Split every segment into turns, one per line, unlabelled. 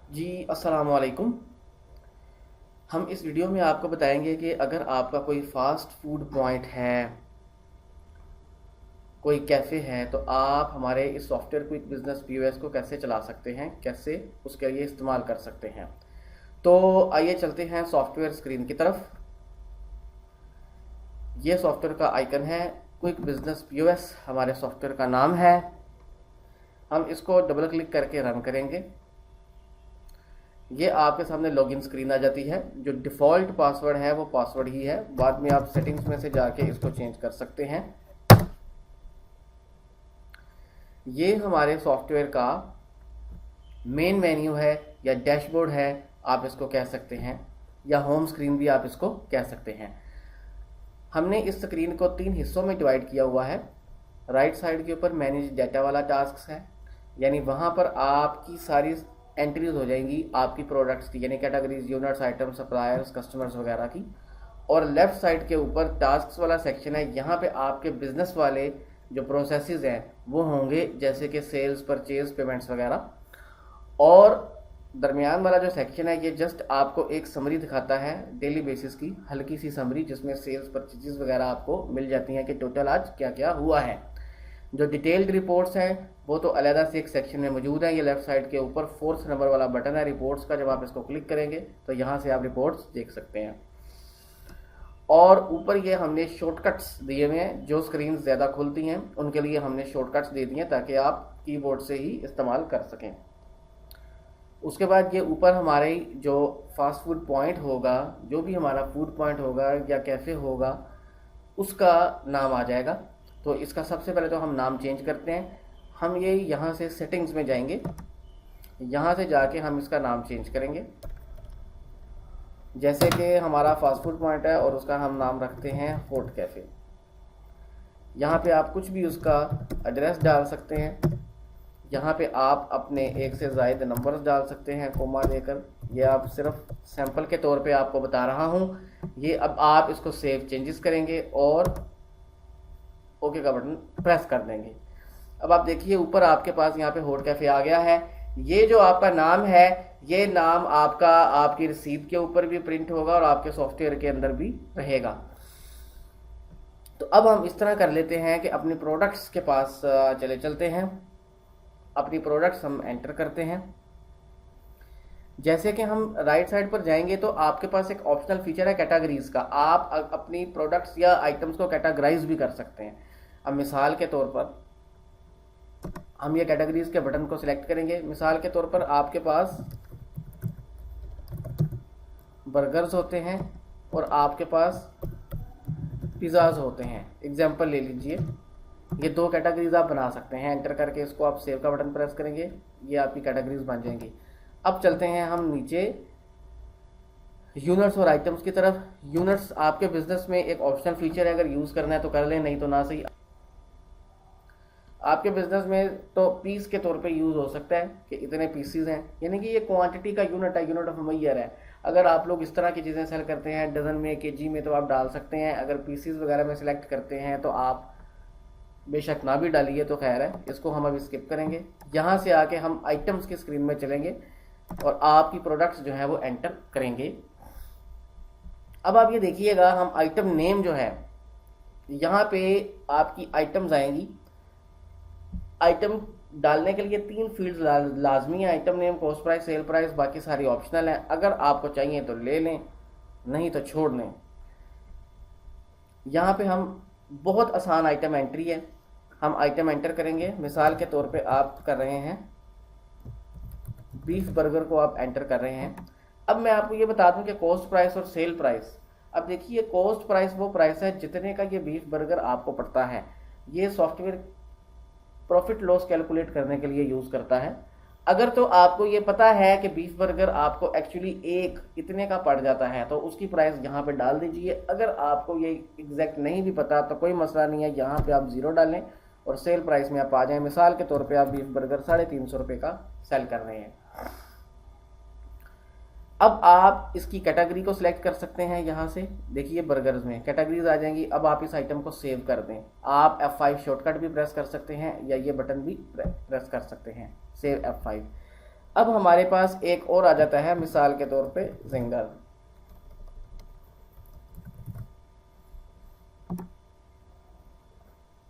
जी अस्सलाम वालेकुम। हम इस वीडियो में आपको बताएंगे कि अगर आपका कोई फास्ट फूड पॉइंट है, कोई कैफ़े है, तो आप हमारे इस सॉफ्टवेयर क्विक बिजनेस पीओएस को कैसे चला सकते हैं, कैसे उसके लिए इस्तेमाल कर सकते हैं। तो आइए चलते हैं सॉफ्टवेयर स्क्रीन की तरफ। ये सॉफ्टवेयर का आइकन है, क्विक बिजनेस पीओएस हमारे सॉफ्टवेयर का नाम है। हम इसको डबल क्लिक करके रन करेंगे। ये आपके सामने लॉगिन स्क्रीन आ जाती है। जो डिफ़ॉल्ट पासवर्ड है वो पासवर्ड ही है, बाद में आप सेटिंग्स में से जाके इसको चेंज कर सकते हैं। ये हमारे सॉफ्टवेयर का मेन मेन्यू है या डैशबोर्ड है, आप इसको कह सकते हैं, या होम स्क्रीन भी आप इसको कह सकते हैं। हमने इस स्क्रीन को 3 हिस्सों में डिवाइड किया हुआ है। राइट साइड के ऊपर मैनेज डाटा वाला टास्क है, यानी वहाँ पर आपकी सारी एंट्रीज हो जाएंगी आपकी प्रोडक्ट्स की, यानी categories, units, items, suppliers, customers वगैरह की। और लेफ्ट साइड के ऊपर टास्क्स वाला सेक्शन है, यहाँ पे आपके बिजनेस वाले जो प्रोसेसेस हैं वो होंगे, जैसे कि सेल्स, परचेज, पेमेंट्स वगैरह। और दरमियान वाला जो सेक्शन है ये जस्ट आपको एक समरी दिखाता है, डेली बेसिस की हल्की सी समरी, जिसमें सेल्स, परचेजेस वगैरह आपको मिल जाती हैं कि टोटल आज क्या क्या हुआ है। जो डिटेल्ड रिपोर्ट्स हैं वो तो अलहदा से एक सेक्शन में मौजूद है। ये लेफ्ट साइड के ऊपर 4th नंबर वाला बटन है रिपोर्ट्स का, जब आप इसको क्लिक करेंगे तो यहाँ से आप रिपोर्ट्स देख सकते हैं। और ऊपर ये हमने शॉर्टकट्स दिए हुए हैं, जो स्क्रीन ज़्यादा खुलती हैं उनके लिए हमने शॉर्टकट्स दे दिए हैं ताकि आप कीबोर्ड से ही इस्तेमाल कर सकें। उसके बाद ये ऊपर हमारे जो फास्ट फूड पॉइंट होगा, जो भी हमारा फूड पॉइंट होगा या कैफ़े होगा, उसका नाम आ जाएगा। तो इसका सबसे पहले तो हम नाम चेंज करते हैं। हम ये यहाँ से सेटिंग्स में जाएंगे, यहाँ से जाके हम इसका नाम चेंज करेंगे। जैसे कि हमारा फास्ट फूड पॉइंट है और उसका हम नाम रखते हैं हॉट कैफ़े। यहाँ पे आप कुछ भी उसका एड्रेस डाल सकते हैं। यहाँ पे आप अपने एक से ज़ायद नंबर्स डाल सकते हैं कोमा देकर। ये आप सिर्फ सैंपल के तौर पे आपको बता रहा हूँ। ये अब आप इसको सेव चेंजेस करेंगे और ओके का बटन प्रेस कर देंगे। अब आप देखिए ऊपर आपके पास यहाँ पे हॉट कैफ़े आ गया है। ये जो आपका नाम है, ये नाम आपका आपकी रसीद के ऊपर भी प्रिंट होगा और आपके सॉफ्टवेयर के अंदर भी रहेगा। तो अब हम इस तरह कर लेते हैं कि अपने प्रोडक्ट्स के पास चले चलते हैं। अपनी प्रोडक्ट्स हम एंटर करते हैं। जैसे कि हम राइट साइड पर जाएंगे तो आपके पास एक ऑप्शनल फीचर है कैटेगरीज का। आप अपनी प्रोडक्ट्स या आइटम्स को कैटेगराइज भी कर सकते हैं। अब मिसाल के तौर पर हम ये कैटेगरीज के बटन को सिलेक्ट करेंगे। मिसाल के तौर पर आपके पास बर्गर्स होते हैं और आपके पास पिज़्ज़ाज होते हैं, एग्जांपल ले लीजिए। ये 2 कैटेगरीज आप बना सकते हैं। एंटर करके इसको आप सेव का बटन प्रेस करेंगे, ये आपकी कैटेगरीज बन जाएंगी। अब चलते हैं हम नीचे यूनिट्स और आइटम्स की तरफ। यूनिट्स आपके बिजनेस में एक ऑप्शनल फीचर है, अगर यूज़ करना है तो कर लें, नहीं तो ना सही। आपके बिजनेस में तो पीस के तौर पे यूज़ हो सकता है कि इतने पीसीज हैं, यानी कि ये क्वांटिटी का यूनिट है, यूनिट ऑफ मैयर है। अगर आप लोग इस तरह की चीज़ें सेल करते हैं डजन में, केजी में, तो आप डाल सकते हैं। अगर पीसीज वगैरह में सिलेक्ट करते हैं तो आप बेशक ना भी डालिए, तो खैर है, इसको हम अभी स्किप करेंगे। यहाँ से आके हम आइटम्स की स्क्रीन में चलेंगे और आपकी प्रोडक्ट्स जो है वो एंटर करेंगे। अब आप ये देखिएगा, हम आइटम नेम जो है, यहाँ पे आपकी आइटम्स आएंगी। आइटम डालने के लिए 3 फील्ड लाजमी है, item name, cost price, sale price, बाकी सारी ऑप्शनल है। अगर आपको चाहिए तो ले लें, नहीं तो छोड़ लें। यहाँ पे हम बहुत आसान आइटम एंट्री है, हम आइटम एंटर करेंगे। मिसाल के तौर पे आप कर रहे हैं बीफ बर्गर को आप एंटर कर रहे हैं। अब मैं आपको ये बता दूं कि कॉस्ट प्राइस और सेल प्राइस, अब देखिए कॉस्ट प्राइस वो प्राइस है जितने का ये बीफ बर्गर आपको पड़ता है। ये सॉफ्टवेयर प्रॉफिट लॉस कैलकुलेट करने के लिए यूज़ करता है। अगर तो आपको ये पता है कि बीफ बर्गर आपको एक्चुअली एक इतने का पड़ जाता है तो उसकी प्राइस यहाँ पे डाल दीजिए। अगर आपको ये एग्जैक्ट नहीं भी पता तो कोई मसला नहीं है, यहाँ पे आप 0 डालें और सेल प्राइस में आप आ जाएं। मिसाल के तौर पे आप बीफ बर्गर 350 रुपये का सेल कर रहे हैं। अब आप इसकी कैटेगरी को सिलेक्ट कर सकते हैं। यहाँ से देखिए बर्गर्स में कैटेगरीज आ जाएंगी। अब आप इस आइटम को सेव कर दें। आप F5 शॉर्टकट भी प्रेस कर सकते हैं या ये बटन भी प्रेस कर सकते हैं, सेव F5। अब हमारे पास एक और आ जाता है, मिसाल के तौर पे जिंगर।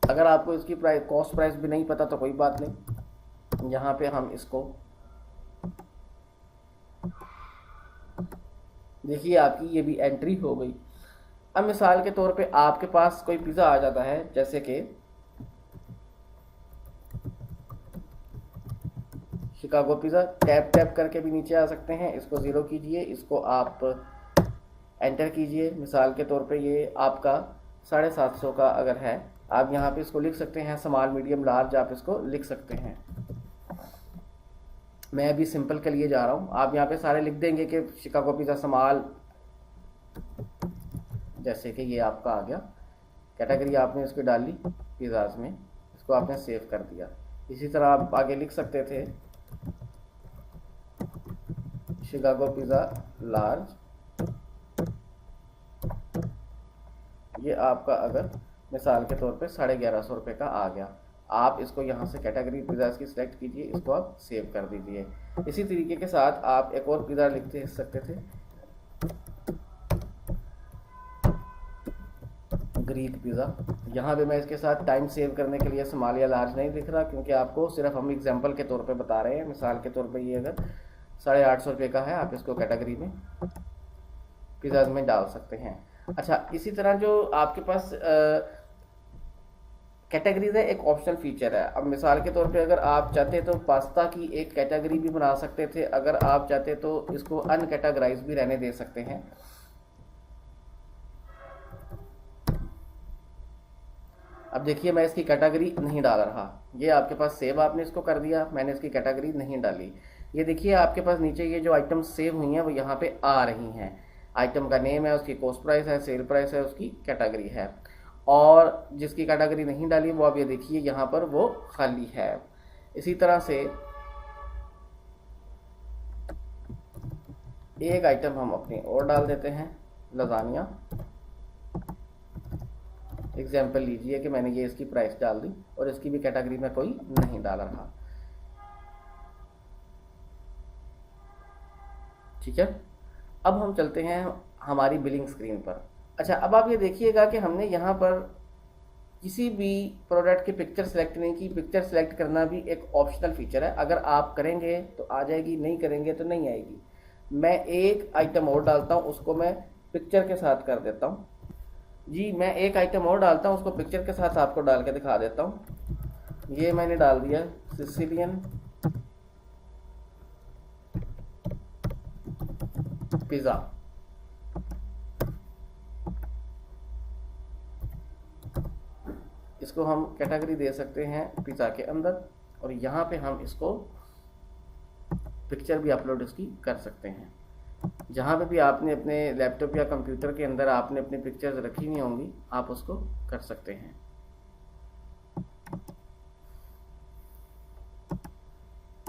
अगर आपको इसकी प्राइस, कॉस्ट प्राइस भी नहीं पता तो कोई बात नहीं, यहाँ पे हम इसको देखिए, आपकी ये भी एंट्री हो गई। अब मिसाल के तौर पे आपके पास कोई पिज़्ज़ा आ जाता है, जैसे कि शिकागो पिज़्ज़ा, टैप टैप करके भी नीचे आ सकते हैं। इसको ज़ीरो कीजिए, इसको आप एंटर कीजिए। मिसाल के तौर पे ये आपका 750 का अगर है, आप यहाँ पे इसको लिख सकते हैं, स्मॉल मीडियम लार्ज आप इसको लिख सकते हैं। मैं अभी सिंपल के लिए जा रहा हूँ, आप यहाँ पे सारे लिख देंगे कि शिकागो पिज़्ज़ा स्मॉल, जैसे कि ये आपका आ गया। कैटेगरी आपने इसकी डाल ली पिज़्ज़ाज में, इसको आपने सेव कर दिया। इसी तरह आप आगे लिख सकते थे शिकागो पिज़्ज़ा लार्ज, ये आपका अगर मिसाल के तौर पे 1150 रुपये का आ गया। आप इसको यहाँ से कैटेगरी पिज़्ज़ाज की सिलेक्ट कीजिए, इसको आप सेव कर दीजिए। इसी तरीके के साथ आप एक और पिज़्ज़ा लिखते सकते थे, ग्रीक पिज़्ज़ा। यहाँ पे मैं इसके साथ टाइम सेव करने के लिए स्मॉल या लार्ज नहीं लिख रहा, क्योंकि आपको सिर्फ हम एग्जांपल के तौर पे बता रहे हैं। मिसाल के तौर पे ये अगर 850 रुपये का है, आप इसको कैटेगरी में पिज़्ज़ाज में डाल सकते हैं। अच्छा, इसी तरह जो आपके पास कैटेगरीज है, एक ऑप्शनल फीचर है। अब मिसाल के तौर पे अगर आप चाहते तो पास्ता की एक कैटेगरी भी बना सकते थे, अगर आप चाहते तो इसको अनकैटेगराइज भी रहने दे सकते हैं। अब देखिए, मैं इसकी कैटेगरी नहीं डाल रहा, ये आपके पास सेव आपने इसको कर दिया, मैंने इसकी कैटेगरी नहीं डाली। ये देखिए आपके पास नीचे ये जो आइटम सेव हुई हैं वो यहाँ पे आ रही हैं। आइटम का नेम है, उसकी कॉस्ट प्राइस है, सेल प्राइस है, उसकी कैटेगरी है। और जिसकी कैटेगरी नहीं डाली वो आप ये देखिए यहाँ पर वो खाली है। इसी तरह से एक आइटम हम अपनी और डाल देते हैं, लजानिया। एग्जाम्पल लीजिए कि मैंने ये इसकी प्राइस डाल दी और इसकी भी कैटेगरी में कोई नहीं डाल रहा। ठीक है, अब हम चलते हैं हमारी बिलिंग स्क्रीन पर। अच्छा, अब आप ये देखिएगा कि हमने यहाँ पर किसी भी प्रोडक्ट की पिक्चर सेलेक्ट नहीं की। पिक्चर सेलेक्ट करना भी एक ऑप्शनल फीचर है, अगर आप करेंगे तो आ जाएगी, नहीं करेंगे तो नहीं आएगी। मैं एक आइटम और डालता हूँ, उसको मैं पिक्चर के साथ कर देता हूँ। जी, मैं एक आइटम और डालता हूँ, उसको पिक्चर के साथ आपको डाल के दिखा देता हूँ। ये मैंने डाल दिया सिसिलियन पिज़्ज़ा। इसको हम कैटेगरी दे सकते हैं पिज़्ज़ा के अंदर, और यहाँ पे हम इसको पिक्चर भी अपलोड इसकी कर सकते हैं। जहाँ पे भी आपने अपने लैपटॉप या कंप्यूटर के अंदर आपने अपनी पिक्चर्स रखी हुई होंगी, आप उसको कर सकते हैं।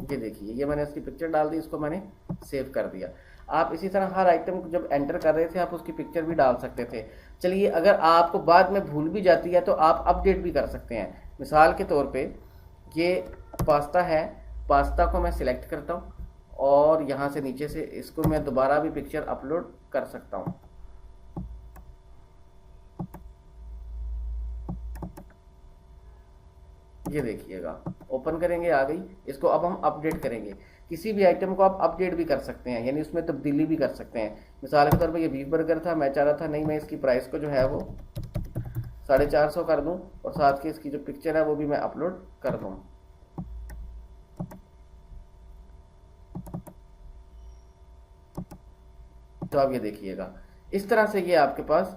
ये देखिए, ये मैंने इसकी पिक्चर डाल दी, इसको मैंने सेव कर दिया। आप इसी तरह हर आइटम को जब एंटर कर रहे थे आप उसकी पिक्चर भी डाल सकते थे। चलिए, अगर आपको बाद में भूल भी जाती है तो आप अपडेट भी कर सकते हैं। मिसाल के तौर पे ये पास्ता है, पास्ता को मैं सिलेक्ट करता हूँ और यहाँ से नीचे से इसको मैं दोबारा भी पिक्चर अपलोड कर सकता हूँ। ये देखिएगा, ओपन करेंगे, आ गई। इसको अब हम अपडेट करेंगे। किसी भी आइटम को आप अपडेट भी कर सकते हैं, यानी उसमें तब्दीली भी कर सकते हैं। मिसाल के तौर पर ये बीफ बर्गर था, मैं चाह रहा था नहीं, मैं इसकी प्राइस को जो है वो 450 कर दूं और साथ की इसकी जो पिक्चर है वो भी मैं अपलोड कर दूं। तो आप ये देखिएगा, इस तरह से ये आपके पास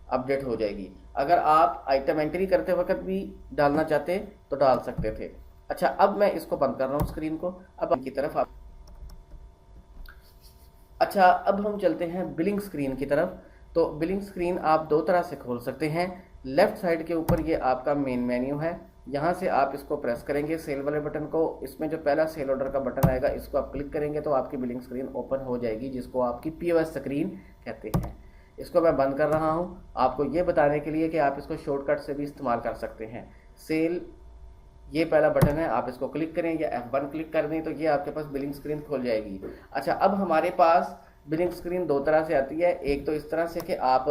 अपडेट हो जाएगी। अगर आप आइटम एंट्री करते वक्त भी डालना चाहते तो डाल सकते थे। अच्छा, अब मैं इसको बंद कर रहा हूँ स्क्रीन को। अब की तरफ आप, अच्छा, अब हम चलते हैं बिलिंग स्क्रीन की तरफ। तो बिलिंग स्क्रीन आप दो तरह से खोल सकते हैं। लेफ्ट साइड के ऊपर ये आपका मेन मेन्यू है, यहाँ से आप इसको प्रेस करेंगे सेल वाले बटन को। इसमें जो पहला सेल ऑर्डर का बटन आएगा इसको आप क्लिक करेंगे तो आपकी बिलिंग स्क्रीन ओपन हो जाएगी, जिसको आपकी POS स्क्रीन कहते हैं। इसको मैं बंद कर रहा हूँ आपको ये बताने के लिए कि आप इसको शॉर्टकट से भी इस्तेमाल कर सकते हैं। सेल ये पहला बटन है, आप इसको क्लिक करें या F1 क्लिक कर दें तो ये आपके पास बिलिंग स्क्रीन खुल जाएगी। अच्छा, अब हमारे पास बिलिंग स्क्रीन दो तरह से आती है। एक तो इस तरह से कि आप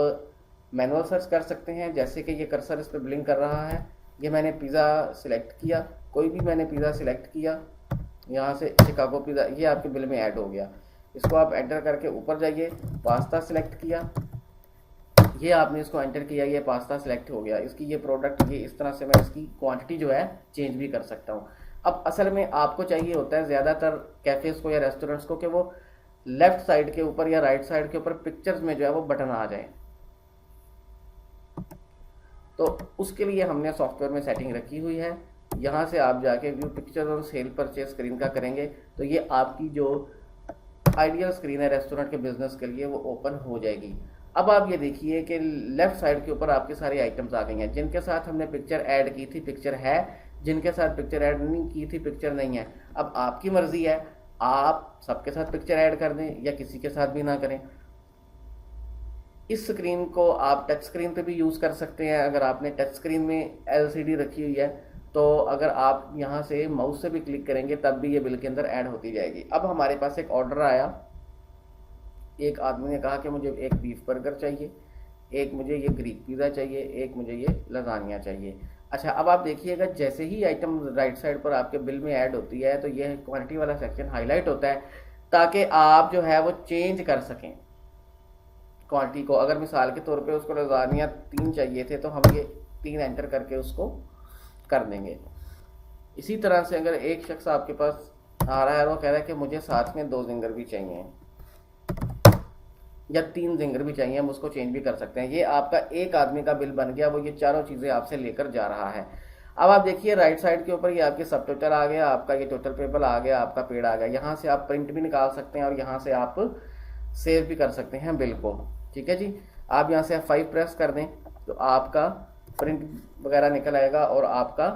मैनुअल सर्च कर सकते हैं, जैसे कि ये कर्सर इस पर बिलिंग कर रहा है, ये मैंने पिज़्ज़ा सिलेक्ट किया, कोई भी मैंने पिज़्ज़ा सिलेक्ट किया, यहाँ से शिकागो पिज़्ज़ा, ये आपके बिल में ऐड हो गया। इसको आप एंटर करके ऊपर जाइए, पास्ता सिलेक्ट किया, ये आपने इसको एंटर किया, ये पास्ता सिलेक्ट हो गया। इसकी ये प्रोडक्ट, ये इस तरह से मैं इसकी क्वांटिटी जो है चेंज भी कर सकता हूँ। अब असल में आपको चाहिए होता है ज़्यादातर कैफ़ेज़ को या रेस्टोरेंट्स को कि वो लेफ्ट साइड के ऊपर या राइट साइड के ऊपर पिक्चर्स में जो है वो बटन आ जाए। तो उसके लिए हमने सॉफ्टवेयर में सेटिंग रखी हुई है। यहाँ से आप जाके व्यू पिक्चर और सेल परचेज स्क्रीन का करेंगे तो ये आपकी जो आइडियल स्क्रीन है रेस्टोरेंट के बिजनेस के लिए वो ओपन हो जाएगी। अब आप ये देखिए कि लेफ्ट साइड के ऊपर आपके सारी आइटम्स आ गई हैं। जिनके साथ हमने पिक्चर ऐड की थी पिक्चर है, जिनके साथ पिक्चर ऐड नहीं की थी पिक्चर नहीं है। अब आपकी मर्जी है, आप सबके साथ पिक्चर ऐड कर दें या किसी के साथ भी ना करें। इस स्क्रीन को आप टच स्क्रीन पे भी यूज़ कर सकते हैं। अगर आपने टच स्क्रीन में LCD रखी हुई है तो अगर आप यहाँ से माउस से भी क्लिक करेंगे तब भी ये बिल के अंदर ऐड होती जाएगी। अब हमारे पास एक ऑर्डर आया, एक आदमी ने कहा कि मुझे एक बीफ बर्गर चाहिए, एक मुझे ये ग्रीक पिज़्ज़ा चाहिए, एक मुझे ये लजानिया चाहिए। अच्छा, अब आप देखिएगा जैसे ही आइटम राइट साइड पर आपके बिल में ऐड होती है तो ये क्वांटिटी वाला सेक्शन हाईलाइट होता है ताकि आप जो है वो चेंज कर सकें क्वांटिटी को। अगर मिसाल के तौर पे उसको लजानिया 3 चाहिए थे तो हम ये 3 एंटर करके उसको कर देंगे। इसी तरह से अगर एक शख्स आपके पास आ रहा है और वो कह रहा है कि मुझे साथ में 2 जिंगर भी चाहिए या 3 जिंगर भी चाहिए, हम उसको चेंज भी कर सकते हैं। ये आपका एक आदमी का बिल बन गया, वो ये चारों चीज़ें आपसे लेकर जा रहा है। अब आप देखिए राइट साइड के ऊपर ये आपके सब टोटल आ गया, आपका ये टोटल पेबल आ गया, आपका पेड आ गया। यहाँ से आप प्रिंट भी निकाल सकते हैं और यहाँ से आप सेव भी कर सकते हैं बिल को। ठीक है जी, आप यहाँ से F5 प्रेस कर दें तो आपका प्रिंट वगैरह निकल आएगा और आपका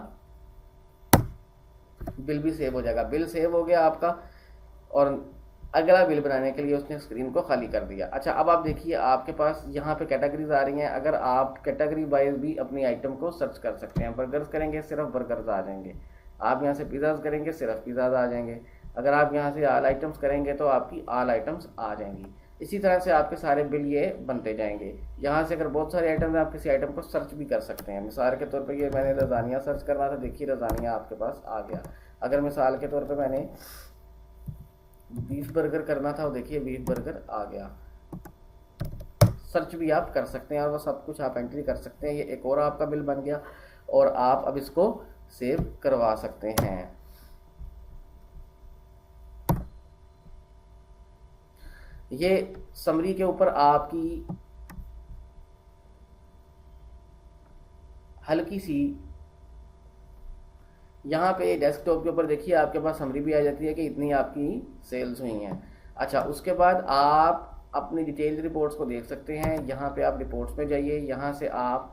बिल भी सेव हो जाएगा। बिल सेव हो गया आपका और अगला बिल बनाने के लिए उसने स्क्रीन को खाली कर दिया। अच्छा, अब आप देखिए आपके पास यहाँ पे कैटेगरीज आ रही हैं। अगर आप कैटेगरी वाइज भी अपनी आइटम को सर्च कर सकते हैं। बर्गर्स करेंगे सिर्फ बर्गर्स आ जाएंगे, आप यहाँ से पिज़्ज़ाज करेंगे सिर्फ पिज़्ज़ाज आ जाएंगे, अगर आप यहाँ से ऑल आइटम्स करेंगे तो आपकी ऑल आइटम्स आ जाएंगी। इसी तरह से आपके सारे बिल ये बनते जाएंगे। यहाँ से अगर बहुत सारे आइटम हैं आप किसी आइटम को सर्च भी कर सकते हैं। मिसाल के तौर पे ये मैंने लजानिया सर्च करना था, देखिए लजानिया आपके पास आ गया। अगर मिसाल के तौर पे मैंने बीफ बर्गर करना था, देखिए बीफ बर्गर आ गया। सर्च भी आप कर सकते हैं और वो सब कुछ आप एंट्री कर सकते हैं। ये एक और आपका बिल बन गया और आप अब इसको सेव करवा सकते हैं। ये समरी के ऊपर आपकी हल्की सी यहाँ पे डेस्कटॉप के ऊपर देखिए आपके पास समरी भी आ जाती है कि इतनी आपकी सेल्स हुई हैं। अच्छा, उसके बाद आप अपनी डिटेल्ड रिपोर्ट्स को देख सकते हैं। यहाँ पे आप रिपोर्ट्स में जाइए, यहाँ से आप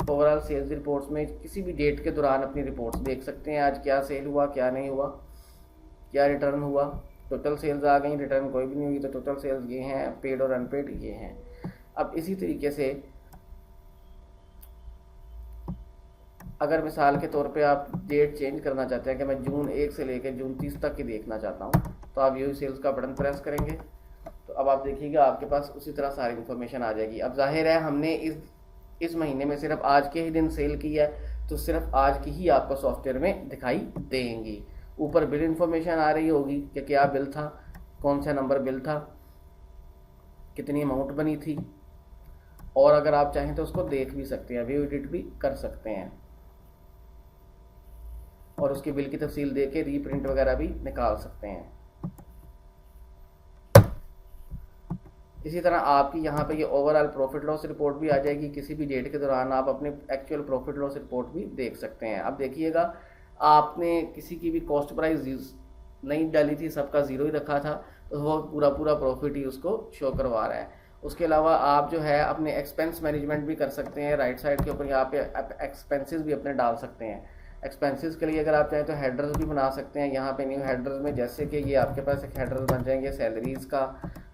ओवरऑल सेल्स रिपोर्ट्स में किसी भी डेट के दौरान अपनी रिपोर्ट्स देख सकते हैं। आज क्या सेल हुआ, क्या नहीं हुआ, क्या रिटर्न हुआ। टोटल सेल्स आ गई, रिटर्न कोई भी नहीं हुई तो टोटल सेल्स ये हैं, पेड और अनपेड ये हैं। अब इसी तरीके से अगर मिसाल के तौर पे आप डेट चेंज करना चाहते हैं कि मैं जून 1 से लेकर जून 30 तक की देखना चाहता हूँ तो आप व्यू सेल्स का बटन प्रेस करेंगे तो अब आप देखिएगा आपके पास उसी तरह सारी इन्फॉर्मेशन आ जाएगी। अब जाहिर है हमने इस महीने में सिर्फ आज के ही दिन सेल की है तो सिर्फ आज की ही आपको सॉफ्टवेयर में दिखाई देंगी। ऊपर बिल इन्फॉर्मेशन आ रही होगी कि क्या बिल था, कौन सा नंबर बिल था, कितनी अमाउंट बनी थी, और अगर आप चाहें तो उसको देख भी सकते हैं, व्यू एडिट भी कर सकते हैं और उसकी बिल की तफसील दे के रीप्रिंट वगैरह भी निकाल सकते हैं। इसी तरह आपकी यहाँ पे ये ओवरऑल प्रॉफिट लॉस रिपोर्ट भी आ जाएगी। किसी भी डेट के दौरान आप अपने एक्चुअल प्रॉफिट लॉस रिपोर्ट भी देख सकते हैं। अब देखिएगा आपने किसी की भी कॉस्ट प्राइस नहीं डाली थी, सबका ज़ीरो ही रखा था तो वो पूरा प्रॉफिट ही उसको शो करवा रहा है। उसके अलावा आप जो है अपने एक्सपेंस मैनेजमेंट भी कर सकते हैं। राइट साइड के ऊपर यहाँ पे एक्सपेंसेस भी अपने डाल सकते हैं। एक्सपेंसेस के लिए अगर आप चाहें तो हेडर्स भी बना सकते हैं। यहाँ पे न्यू हेडर्स में जैसे कि ये आपके पास एक हेडर्स बन जाएंगे सैलरीज़ का,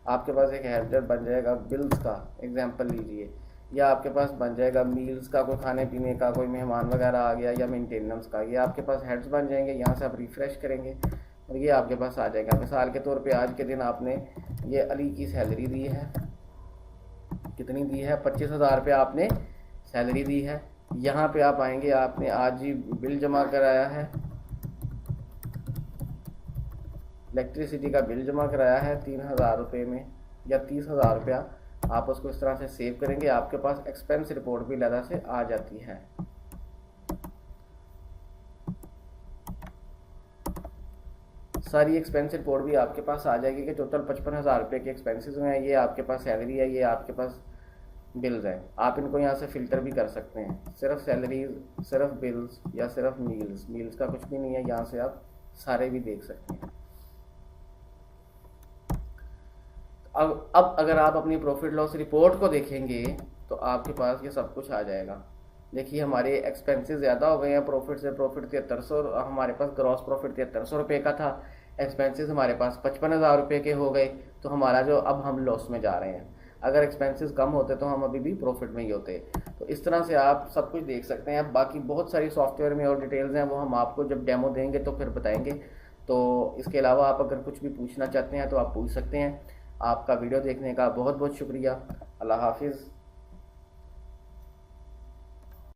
आपके पास एक हेडर बन जाएगा बिल्स का, एग्जांपल लीजिए। या आपके पास बन जाएगा मील्स का, कोई खाने पीने का, कोई मेहमान वगैरह आ गया, या मेंटेनेंस का। ये आपके पास हेड्स बन जाएंगे। यहाँ से आप रिफ़्रेश करेंगे और ये आपके पास आ जाएगा। मिसाल के तौर पे आज के दिन आपने ये अली की सैलरी दी है, कितनी दी है, 25,000 रुपये आपने सैलरी दी है। यहाँ पे आप आएंगे, आपने आज ही बिल जमा कराया है, इलेक्ट्रिसिटी का बिल जमा कराया है 3,000 रुपये में या 30,000 रुपया। आप उसको इस तरह से सेव करेंगे, आपके पास एक्सपेंस रिपोर्ट भी अलग से आ जाती है। सारी एक्सपेंस रिपोर्ट भी आपके पास आ जाएगी कि टोटल 55,000 रुपये के एक्सपेंसेस हुए हैं, ये आपके पास सैलरी है, ये आपके पास बिल्स हैं। आप इनको यहाँ से फ़िल्टर भी कर सकते हैं, सिर्फ सैलरीज, सिर्फ बिल्स या सिर्फ मील्स का कुछ भी नहीं है। यहाँ से आप सारे भी देख सकते हैं। अब अगर आप अपनी प्रॉफिट लॉस रिपोर्ट को देखेंगे तो आपके पास ये सब कुछ आ जाएगा। देखिए हमारे एक्सपेंसेस ज़्यादा हो गए हैं, प्रॉफिट से प्रॉफिट 7300, हमारे पास ग्रॉस प्रॉफिट 7300 रुपये का था, एक्सपेंसेस हमारे पास 55,000 रुपये के हो गए। तो हमारा जो अब हम लॉस में जा रहे हैं। अगर एक्सपेंसेस कम होते तो हम अभी भी प्रॉफिट में ही होते। तो इस तरह से आप सब कुछ देख सकते हैं। बाकी बहुत सारी सॉफ्टवेयर में और डिटेल्स हैं, वो हम आपको जब डेमो देंगे तो फिर बताएंगे। तो इसके अलावा आप अगर कुछ भी पूछना चाहते हैं तो आप पूछ सकते हैं। आपका वीडियो देखने का बहुत बहुत शुक्रिया। अल्लाह हाफिज़।